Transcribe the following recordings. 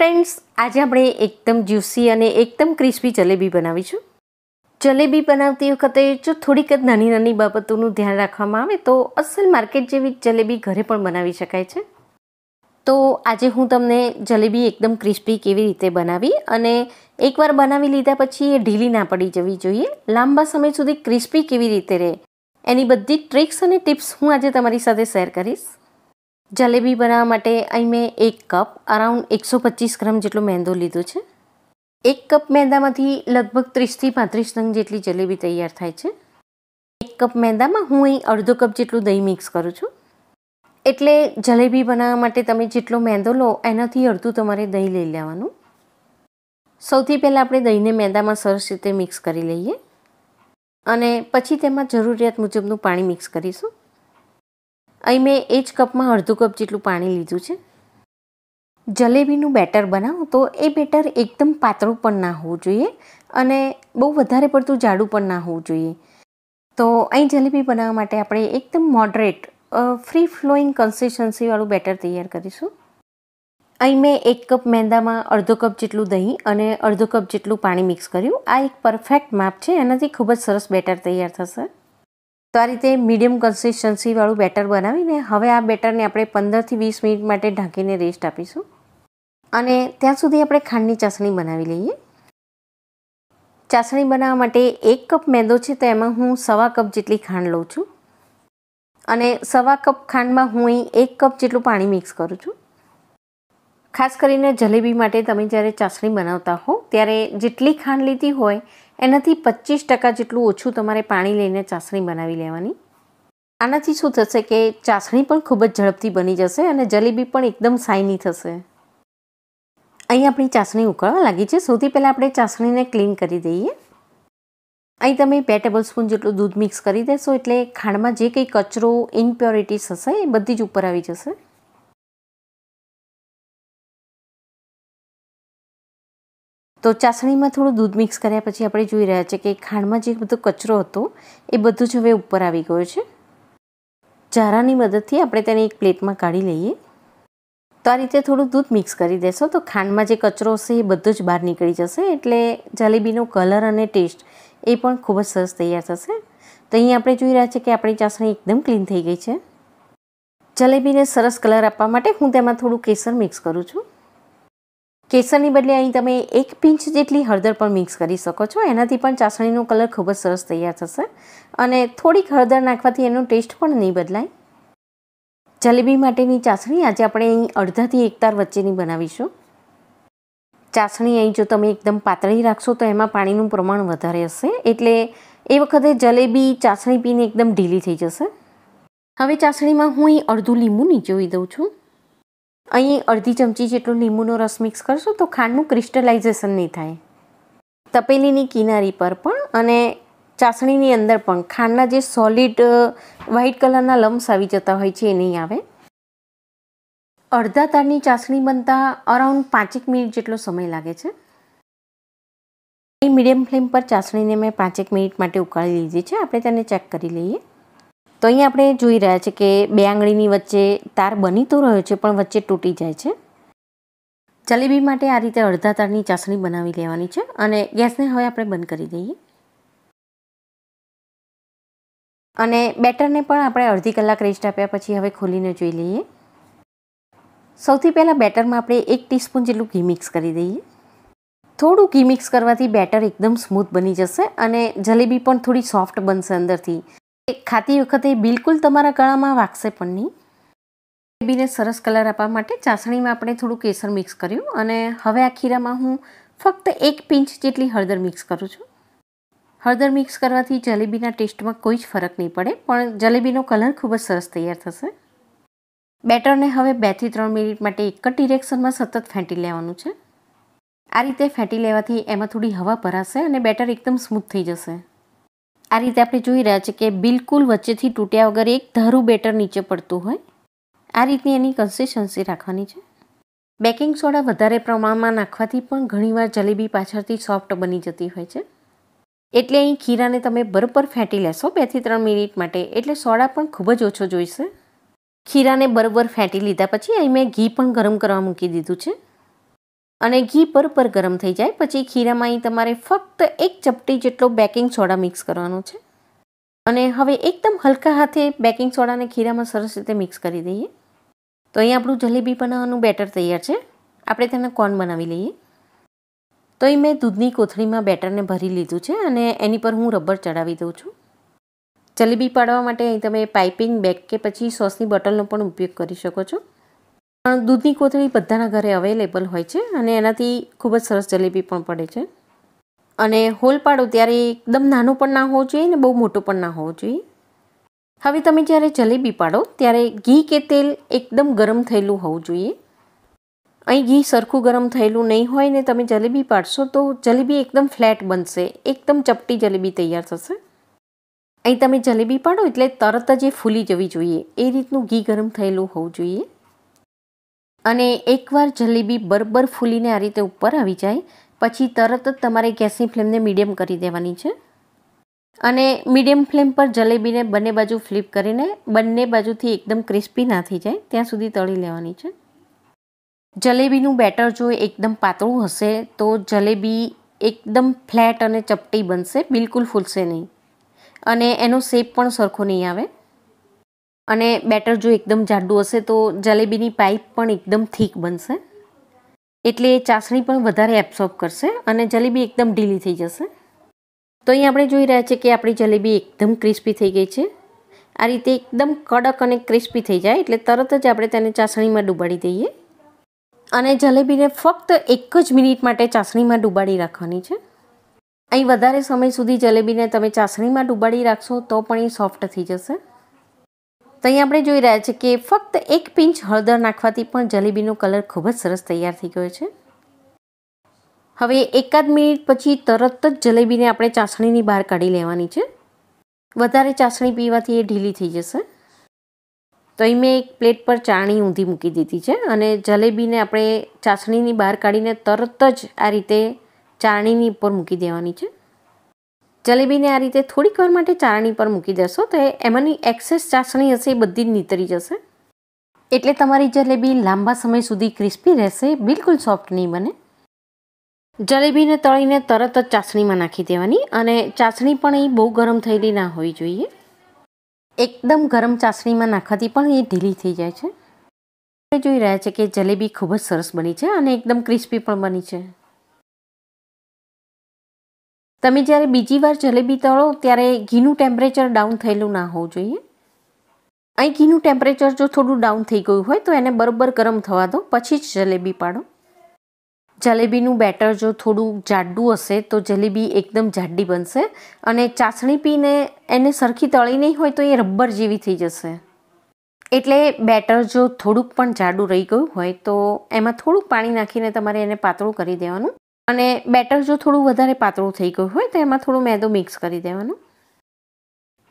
Friends, આજે આપણે એકદમ જ્યુસી અને એકદમ ક્રિસ્પી જલેબી બનાવીશું. જલેબી બનાવતી વખતે જો થોડીક જ નાની નાની બાબતોનું ધ્યાન રાખવામાં આવે તો અસલ માર્કેટ જેવી જલેબી ઘરે પણ બનાવી શકાય છે. તો આજે હું તમને જલેબી એકદમ ક્રિસ્પી કેવી રીતે બનાવી અને એકવાર બનાવી લીધા પછી એ ઢીલી ના પડી જવી જોઈએ, લાંબા સમય સુધી ક્રિસ્પી કેવી રીતે રહે એની બધી ટ્રિક્સ અને ટિપ્સ હું આજે તમારી સાથે શેર કરીશ. જલેબી બનાવવા માટે અહીં મેં 1 કપ અરાઉન્ડ 125 ગ્રામ જેટલો મેંદો લીધો છે. 1 કપ મેંદામાંથી લગભગ 30થી 35 નંગ જેટલી જલેબી તૈયાર થાય છે. 1 કપ મેંદામાં હું અહીં અડધો કપ જેટલું દહીં મિક્સ કરું છું. એટલે જલેબી બનાવવા માટે તમે જેટલો મેંદો લો એનાથી અડધું તમારે દહીં લઈ લેવાનું. સૌથી પહેલાં આપણે દહીંને મેંદામાં સરસ રીતે મિક્સ કરી લઈએ અને પછી તેમાં જરૂરિયાત મુજબનું પાણી મિક્સ કરીશું. અહીં મેં એ જ કપમાં અડધો કપ જેટલું પાણી લીધું છે. જલેબીનું બેટર બનાવો તો એ બેટર એકદમ પાતળું પણ ના હોવું જોઈએ અને બહુ વધારે પડતું જાડું પણ ના હોવું જોઈએ. તો અહીં જલેબી બનાવવા માટે આપણે એકદમ મોડરેટ ફ્રી ફ્લોઈંગ કન્સિસ્ટન્સીવાળું બેટર તૈયાર કરીશું. અહીં મેં 1 કપ મેંદામાં અડધો કપ જેટલું દહીં અને અડધો કપ જેટલું પાણી મિક્સ કર્યું. આ એક પરફેક્ટ માપ છે, એનાથી ખૂબ જ સરસ બેટર તૈયાર થશે. તો આ રીતે મીડિયમ કન્સિસ્ટન્સીવાળું બેટર બનાવીને હવે આ બેટરને આપણે 15થી 20 મિનિટ માટે ઢાંકીને રેસ્ટ આપીશું અને ત્યાં સુધી આપણે ખાંડની ચાસણી બનાવી લઈએ. ચાસણી બનાવવા માટે 1 કપ મેંદો છે તો એમાં હું 1/4 કપ જેટલી ખાંડ લઉં છું અને 1/4 કપ ખાંડમાં હું અહીં 1 કપ જેટલું પાણી મિક્સ કરું છું. ખાસ કરીને જલેબી માટે તમે જ્યારે ચાસણી બનાવતા હો ત્યારે જેટલી ખાંડ લીધી હોય એનાથી 25% જેટલું ઓછું તમારે પાણી લઈને ચાસણી બનાવી લેવાની. આનાથી શું થશે કે ચાસણી પણ ખૂબ જ ઝડપથી બની જશે અને જલેબી પણ એકદમ શાઇની થશે. અહીં આપણી ચાસણી ઉકળવા લાગી છે. સૌથી પહેલાં આપણે ચાસણીને ક્લીન કરી દઈએ. અહીં તમે 2 ટેબલસ્પૂન જેટલું દૂધ મિક્સ કરી દેશો એટલે ખાંડમાં જે કંઈ કચરો ઇમ્પ્યોરિટીઝ હશે એ બધી જ ઉપર આવી જશે. તો ચાસણીમાં થોડું દૂધ મિક્સ કર્યા પછી આપણે જોઈ રહ્યા છીએ કે ખાંડમાં જે બધો કચરો હતો એ બધું જ હવે ઉપર આવી ગયો છે. ઝારાની મદદથી આપણે તેને એક પ્લેટમાં કાઢી લઈએ. તો આ રીતે થોડું દૂધ મિક્સ કરી દેશો તો ખાંડમાં જે કચરો હશે એ બધો જ બહાર નીકળી જશે એટલે જલેબીનો કલર અને ટેસ્ટ એ પણ ખૂબ જ સરસ તૈયાર થશે. તો અહીં આપણે જોઈ રહ્યા છીએ કે આપણી ચાસણી એકદમ ક્લીન થઈ ગઈ છે. જલેબીને સરસ કલર આપવા માટે હું તેમાં થોડું કેસર મિક્સ કરું છું. કેસરની બદલે અહીં તમે 1 પિંચ જેટલી હળદર પણ મિક્સ કરી શકો છો. એનાથી પણ ચાસણીનો કલર ખૂબ જ સરસ તૈયાર થશે અને થોડીક હળદર નાખવાથી એનો ટેસ્ટ પણ નહીં બદલાય. જલેબી માટેની ચાસણી આજે આપણે અહીં અડધાથી 1 તાર વચ્ચેની બનાવીશું. ચાસણી અહીં જો તમે એકદમ પાતળી રાખશો તો એમાં પાણીનું પ્રમાણ વધારે હશે એટલે એ વખતે જલેબી ચાસણી પીને એકદમ ઢીલી થઈ જશે. હવે ચાસણીમાં હું અહીં અડધું લીંબુ નીચોવી દઉં છું. અહીં અડધી ચમચી જેટલો લીંબુનો રસ મિક્સ કરશો તો ખાંડનું ક્રિસ્ટલાઇઝેશન નહીં થાય. તપેલીની કિનારી પર પણ અને ચાસણીની અંદર પણ ખાંડના જે સોલિડ વ્હાઇટ કલરના લમ્સ આવી જતા હોય છે એ નહીં આવે. અડધા તારની ચાસણી બનતા અરાઉન્ડ 5 મિનિટ જેટલો સમય લાગે છે. મીડિયમ ફ્લેમ પર ચાસણીને મેં 5 મિનિટ માટે ઉકાળી લીધી છે. આપણે તેને ચેક કરી લઈએ. તો અહીં આપણે જોઈ રહ્યા છીએ કે 2 આંગળીની વચ્ચે તાર બની તો રહ્યો છે પણ વચ્ચે તૂટી જાય છે. જલેબી માટે આ રીતે અડધા તારની ચાસણી બનાવી લેવાની છે અને ગેસને હવે આપણે બંધ કરી દઈએ. અને બેટરને પણ આપણે અડધી કલાક રેસ્ટ આપ્યા પછી હવે ખોલીને જોઈ લઈએ. સૌથી પહેલાં બેટરમાં આપણે 1 ટીસ્પૂન જેટલું ઘી મિક્સ કરી દઈએ. થોડું ઘી મિક્સ કરવાથી બેટર એકદમ સ્મૂથ બની જશે અને જલેબી પણ થોડી સોફ્ટ બનશે અંદરથી. ખાતી વખતે બિલકુલ તમારા ગળામાં વાગશે પણ નહીં. જલેબીને સરસ કલર આપવા માટે ચાસણીમાં આપણે થોડું કેસર મિક્સ કર્યું અને હવે આ ખીરામાં હું ફક્ત 1 પિંચ જેટલી હળદર મિક્સ કરું છું. હળદર મિક્સ કરવાથી જલેબીના ટેસ્ટમાં કોઈ જ ફરક નહીં પડે પણ જલેબીનો કલર ખૂબ જ સરસ તૈયાર થશે. બેટરને હવે 2થી 3 મિનિટ માટે એક જ ડિરેક્શનમાં સતત ફેંટી લેવાનું છે. આ રીતે ફેંટી લેવાથી એમાં થોડી હવા ભરાશે અને બેટર એકદમ સ્મૂથ થઈ જશે. આ રીતે આપણે જોઈ રહ્યા છીએ કે બિલકુલ વચ્ચેથી તૂટ્યા વગર એક ધારું બેટર નીચે પડતું હોય આ રીતની એની કન્સિસ્ટન્સી રાખવાની છે. બેકિંગ સોડા વધારે પ્રમાણમાં નાખવાથી પણ ઘણીવાર જલેબી પાછળથી સોફ્ટ બની જતી હોય છે. એટલે અહીં ખીરાને તમે બરાબર ફેંટી લેશો 2થી 3 મિનિટ માટે એટલે સોડા પણ ખૂબ જ ઓછો જોઈશે. ખીરાને બરાબર ફેંટી લીધા પછી અહીં મેં ઘી પણ ગરમ કરવા મૂકી દીધું છે અને ઘી બરાબર ગરમ થઈ જાય પછી ખીરામાં અહીં તમારે ફક્ત 1 ચપટી જેટલો બેકિંગ સોડા મિક્સ કરવાનો છે. અને હવે એકદમ હલકા હાથે બેકિંગ સોડાને ખીરામાં સરસ રીતે મિક્સ કરી દઈએ. તો અહીં આપણું જલેબી બનાવવાનું બેટર તૈયાર છે. આપણે તેને કોન બનાવી લઈએ. તો અહીં મેં દૂધની કોથળીમાં બેટરને ભરી લીધું છે અને એની પર હું રબર ચડાવી દઉં છું. જલેબી પાડવા માટે અહીં તમે પાઇપિંગ બેગ કે પછી સોસની બોટલનો પણ ઉપયોગ કરી શકો છો. પણ દૂધની કોથળી બધાના ઘરે અવેલેબલ હોય છે અને એનાથી ખૂબ જ સરસ જલેબી પણ પડે છે. અને હોલ પાડો ત્યારે એકદમ નાનો પણ ના હોવો જોઈએ ને બહુ મોટો પણ ના હોવો જોઈએ. હવે તમે જ્યારે જલેબી પાડો ત્યારે ઘી કે તેલ એકદમ ગરમ થયેલું હોવું જોઈએ. અહીં ઘી સરખું ગરમ થયેલું નહીં હોય ને તમે જલેબી પાડશો તો જલેબી એકદમ ફ્લેટ બનશે, એકદમ ચપટી જલેબી તૈયાર થશે. અહીં તમે જલેબી પાડો એટલે તરત જ એ ફૂલી જવી જોઈએ એ રીતનું ઘી ગરમ થયેલું હોવું જોઈએ. અને એકવાર જલેબી બરાબર ફૂલીને આ રીતે ઉપર આવી જાય પછી તરત જ તમારે ગેસની ફ્લેમને મીડિયમ કરી દેવાની છે. અને મીડિયમ ફ્લેમ પર જલેબીને બંને બાજુ ફ્લિપ કરીને બંને બાજુથી એકદમ ક્રિસ્પી ના થઈ જાય ત્યાં સુધી તળી લેવાની છે. જલેબીનું બેટર જો એકદમ પાતળું હશે તો જલેબી એકદમ ફ્લેટ અને ચપટી બનશે, બિલકુલ ફૂલશે નહીં અને એનો શેપ પણ સરખો નહીં આવે. અને બેટર જો એકદમ જાડું હશે તો જલેબીની પાઇપ પણ એકદમ થીક બનશે એટલે ચાસણી પણ વધારે એબ્સોર્બ કરશે અને જલેબી એકદમ ઢીલી થઈ જશે. તો અહીં આપણે જોઈ રહ્યા છીએ કે આપણી જલેબી એકદમ ક્રિસ્પી થઈ ગઈ છે. આ રીતે એકદમ કડક અને ક્રિસ્પી થઈ જાય એટલે તરત જ આપણે તેને ચાસણીમાં ડૂબાડી દઈએ. અને જલેબીને ફક્ત 1 જ મિનિટ માટે ચાસણીમાં ડૂબાડી રાખવાની છે. અહીં વધારે સમય સુધી જલેબીને તમે ચાસણીમાં ડૂબાડી રાખશો તો પણ એ સોફ્ટ થઈ જશે. તો અહીં આપણે જોઈ રહ્યા છીએ કે ફક્ત 1 પિંચ હળદર નાખવાથી પણ જલેબીનો કલર ખૂબ જ સરસ તૈયાર થઈ ગયો છે. હવે 1 મિનિટ પછી તરત જ જલેબીને આપણે ચાસણીની બહાર કાઢી લેવાની છે. વધારે ચાસણી પીવાથી એ ઢીલી થઈ જશે. તો અહીં મેં એક પ્લેટ પર ચાળણી ઊંધી મૂકી દીધી છે અને જલેબીને આપણે ચાસણીની બહાર કાઢીને તરત જ આ રીતે ચાળણીની ઉપર મૂકી દેવાની છે. જલેબીને આ રીતે થોડીક વાર માટે ચાળણી પર મૂકી દેશો તો એમાંની એક્સેસ ચાસણી હશે એ બધી જ નીતરી જશે. એટલે તમારી જલેબી લાંબા સમય સુધી ક્રિસ્પી રહેશે, બિલકુલ સોફ્ટ નહીં બને. જલેબીને તળીને તરત જ ચાસણીમાં નાખી દેવાની અને ચાસણી પણ એ બહુ ગરમ થયેલી ના હોવી જોઈએ. એકદમ ગરમ ચાસણીમાં નાખવાથી પણ એ ઢીલી થઈ જાય છે. આપણે જોઈ રહ્યા છીએ કે જલેબી ખૂબ જ સરસ બની છે અને એકદમ ક્રિસ્પી પણ બની છે. તમે જ્યારે બીજી વાર જલેબી તળો ત્યારે ઘીનું ટેમ્પરેચર ડાઉન થયેલું ના હોવું જોઈએ. અહીં ઘીનું ટેમ્પરેચર જો થોડું ડાઉન થઈ ગયું હોય તો એને બરાબર ગરમ થવા દો પછી જ જલેબી પાડો. જલેબીનું બેટર જો થોડું જાડું હશે તો જલેબી એકદમ જાડી બનશે અને ચાસણી પીને એને સરખી તળી નહીં હોય તો એ રબર જેવી થઈ જશે. એટલે બેટર જો થોડુંક પણ જાડું રહી ગયું હોય તો એમાં થોડુંક પાણી નાખીને તમારે એને પાતળું કરી દેવાનું. અને બેટર જો થોડું વધારે પાતળું થઈ ગયું હોય તો એમાં થોડું મેદો મિક્સ કરી દેવાનું.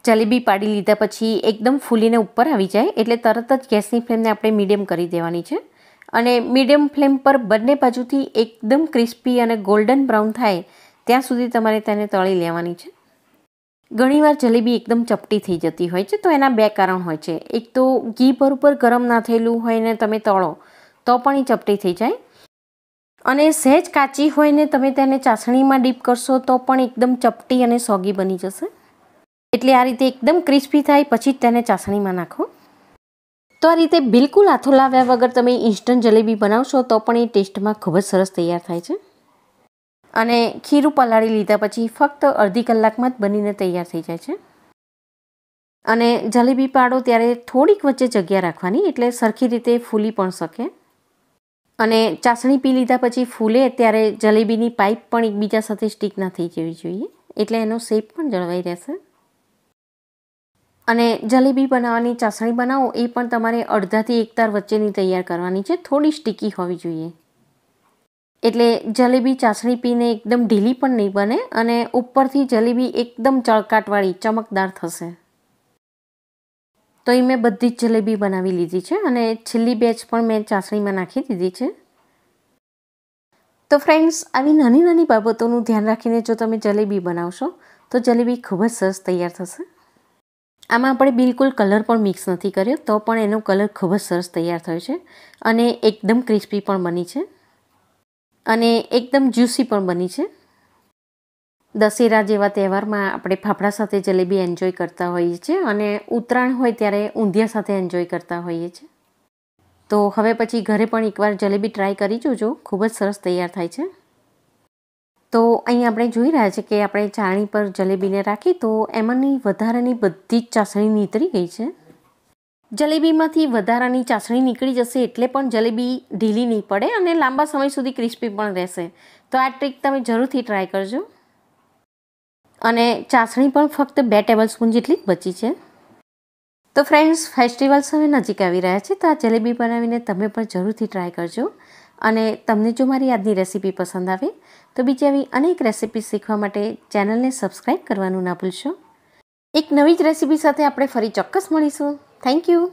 જલેબી પાડી લીધા પછી એકદમ ફૂલીને ઉપર આવી જાય એટલે તરત જ ગેસની ફ્લેમને આપણે મીડિયમ કરી દેવાની છે. અને મીડિયમ ફ્લેમ પર બંને બાજુથી એકદમ ક્રિસ્પી અને ગોલ્ડન બ્રાઉન થાય ત્યાં સુધી તમારે તેને તળી લેવાની છે. ઘણીવાર જલેબી એકદમ ચપટી થઈ જતી હોય છે તો એના 2 કારણ હોય છે. એક તો ઘી બરોબર ગરમ ના થયેલું હોય ને તમે તળો તો પણ એ ચપટી થઈ જાય અને સહેજ કાચી હોય ને તમે તેને ચાસણીમાં ડીપ કરશો તો પણ એકદમ ચપટી અને સોગી બની જશે. એટલે આ રીતે એકદમ ક્રિસ્પી થાય પછી જ તેને ચાસણીમાં નાખો. તો આ રીતે બિલકુલ હાથો લાવ્યા વગર તમે ઇન્સ્ટન્ટ જલેબી બનાવશો તો પણ એ ટેસ્ટમાં ખૂબ જ સરસ તૈયાર થાય છે. અને ખીરું પલાળી લીધા પછી ફક્ત અડધી કલાકમાં જ બનીને તૈયાર થઈ જાય છે. અને જલેબી પાડો ત્યારે થોડીક વચ્ચે જગ્યા રાખવાની એટલે સરખી રીતે ફૂલી પણ શકે. અને ચાસણી પી લીધા પછી ફૂલે ત્યારે જલેબીની પાઇપ પણ એકબીજા સાથે સ્ટીક ના થઈ જવી જોઈએ એટલે એનો શેપ પણ જળવાઈ રહેશે. અને જલેબી બનાવવાની ચાસણી બનાવો એ પણ તમારે અડધાથી 1 તાર વચ્ચેની તૈયાર કરવાની છે. થોડી સ્ટીકી હોવી જોઈએ એટલે જલેબી ચાસણી પીને એકદમ ઢીલી પણ નહીં બને અને ઉપરથી જલેબી એકદમ ચળકાટવાળી ચમકદાર થશે. તો એ મેં બધી જ જલેબી બનાવી લીધી છે અને છેલ્લી બેચ પણ મેં ચાસણીમાં નાખી દીધી છે. તો ફ્રેન્ડ્સ, આવી નાની નાની બાબતોનું ધ્યાન રાખીને જો તમે જલેબી બનાવશો તો જલેબી ખૂબ જ સરસ તૈયાર થશે. આમાં આપણે બિલકુલ કલર પણ મિક્સ નથી કર્યો તો પણ એનો કલર ખૂબ જ સરસ તૈયાર થયો છે અને એકદમ ક્રિસ્પી પણ બની છે. અને એકદમ જ્યુસી પણ બની છે. દશેરા જેવા તહેવારમાં આપણે ફાફડા સાથે જલેબી એન્જોય કરતા હોઈએ છીએ અને ઉત્તરાયણ હોય ત્યારે ઊંધિયા સાથે એન્જોય કરતા હોઈએ છીએ. તો હવે પછી ઘરે પણ એકવાર જલેબી ટ્રાય કરી જોજો, ખૂબ જ સરસ તૈયાર થાય છે. તો અહીં આપણે જોઈ રહ્યા છીએ કે આપણે ચાળણી પર જલેબીને રાખી તો એમાંની વધારાની બધી જ ચાસણી નીતરી ગઈ છે. જલેબીમાંથી વધારાની ચાસણી નીકળી જશે એટલે પણ જલેબી ઢીલી નહીં પડે અને લાંબા સમય સુધી ક્રિસ્પી પણ રહેશે. તો આ ટ્રીક તમે જરૂરથી ટ્રાય કરજો. અને ચાસણી પણ ફક્ત 2 ટેબલસ્પૂન જેટલી જ બચી છે. તો ફ્રેન્ડ્સ, ફેસ્ટિવલ્સ હવે નજીક આવી રહ્યા છે તો આ જલેબી બનાવીને તમે પણ જરૂરથી ટ્રાય કરજો. અને તમને જો મારી આજની રેસીપી પસંદ આવે તો બીજી આવી અનેક રેસીપી શીખવા માટે ચેનલને સબસ્ક્રાઈબ કરવાનું ના ભૂલશો. એક નવી જ રેસીપી સાથે આપણે ફરી ચોક્કસ મળીશું. Thank you.